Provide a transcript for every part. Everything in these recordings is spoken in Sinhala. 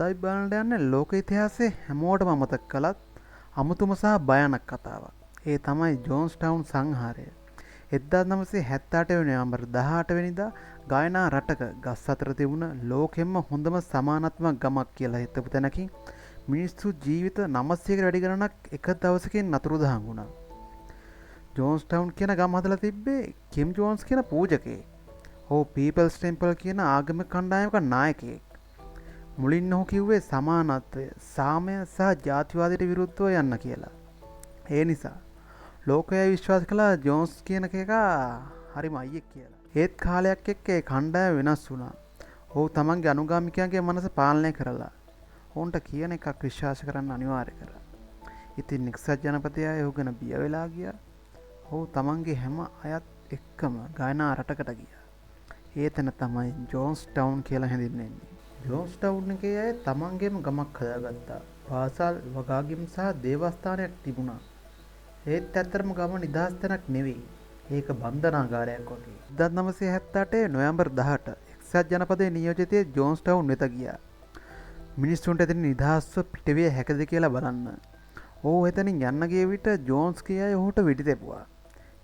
අද අපි බලන්න යන්නේ ලෝක ඉතිහාසයේ හැමෝටම අමතක කළත් අමුතුම සහ භයානක කතාවක්. ඒ තමයි ජෝන්ස්ටවුන් සංහාරය. 1978 වෙනි නවැම්බර් 18 වෙනිදා ගායනා රටක ගස් අතර තිබුණ ලෝකෙම්ම හොඳම සමානාත්මක ගමක් කියලා හිතපු තැනකින් මිනිස්සු ජීවිත 900කට වැඩි ගණනක් එක දවසකින් අතුරුදහන් වුණා. ජෝන්ස්ටවුන් කියන ගම හදලා තිබ්බේ කිම් ජෝන්ස් කියන පූජකයෙක්. ඔහු පීපල්ස් ටෙම්පල් කියන ආගමික කණ්ඩායමක නායකයෙක්. මුලින් ඔහු කිව්වේ සමානත්වය, සාමය සහ ජාතිවාදයට විරුද්ධව යන්න කියලා. ඒ නිසා ලෝකයා විශ්වාස කළා ජෝන්ස් කියන එකා හරිම අයියෙක් කියලා. ඒත් කාලයක් එක්ක ඒ කණ්ඩායම වෙනස් වුණා. ඔහු තමන්ගේ අනුගාමිකයන්ගේ මනස පාලනය කරලා ඔවුන්ට කියන එකක් විශ්වාස කරන්න අනිවාර්ය කරා. ඉතින් නික්සත් ජනපදය ඔහු ගැන බිය වෙලා ගියා. ඔහු තමන්ගේ හැම අයත් එක්කම ගායනා රටකට ගියා. ඒ තැන තමයි ජෝන්ස්ටවුන් කියලා හැඳින්වෙන්නේ. ජෝන්ස්ටවුන් එකේ අය තමන්ගේම ගමක් හදාගත්තා. පාසල්, වගාගිම් සහ දේවස්ථානයක් තිබුණා. ඒත් ඇත්තරම ගම නිදහස් තැනක් නෙවෙයි. ඒක බන්ධනාගාරයක් වගේ. 1978 නොවැම්බර් 18 එක්සත් ජනපදයේ නියෝජිතයෙක් ජෝන්ස්ටවුන් වෙත ගියා. මිනිස්සුන්ට එතන නිදහස්ව පිටවිය හැකද කියලා බලන්න. ඔහු එතනින් යන්න ගිය විට ජෝන්ස් කියයි ඔහුට වෙඩි තැබුවා.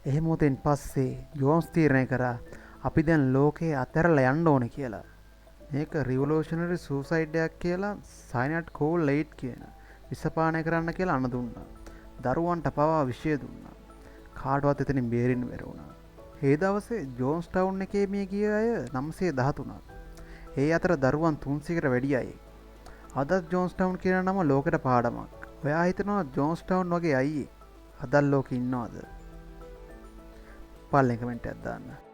එහෙම උතෙන් පස්සේ ජෝන්ස් තීරණය කරා අපි දැන් ලෝකේ අතහැරලා යන්න ඕනේ කියලා. මේක රිවොලූෂනරි සූසයිඩ් එකක් කියලා සයිනට් කෝල් ලයිට් කියන විසපානය කරන්න කියලා අණ දුන්නා. දරුවන්ට පවා විෂය දුන්නා. කාටවත් එතනින් බේරෙන්න බැරි වුණා. ඒ දවසේ ජෝන්ස්ටවුන් එකේ මේ ගිය අය 913ක්. ඒ අතර දරුවන් 300කට වැඩි අය. අදත් ජෝන්ස්ටවුන් කියන නම ලෝකෙට පාඩමක්. ඔයා හිතනවා ජෝන්ස්ටවුන් වගේ අයියේ අදත් ලෝකෙ ඉන්නවද? පල්ලෙන් කමෙන්ට් එකක් දාන්න.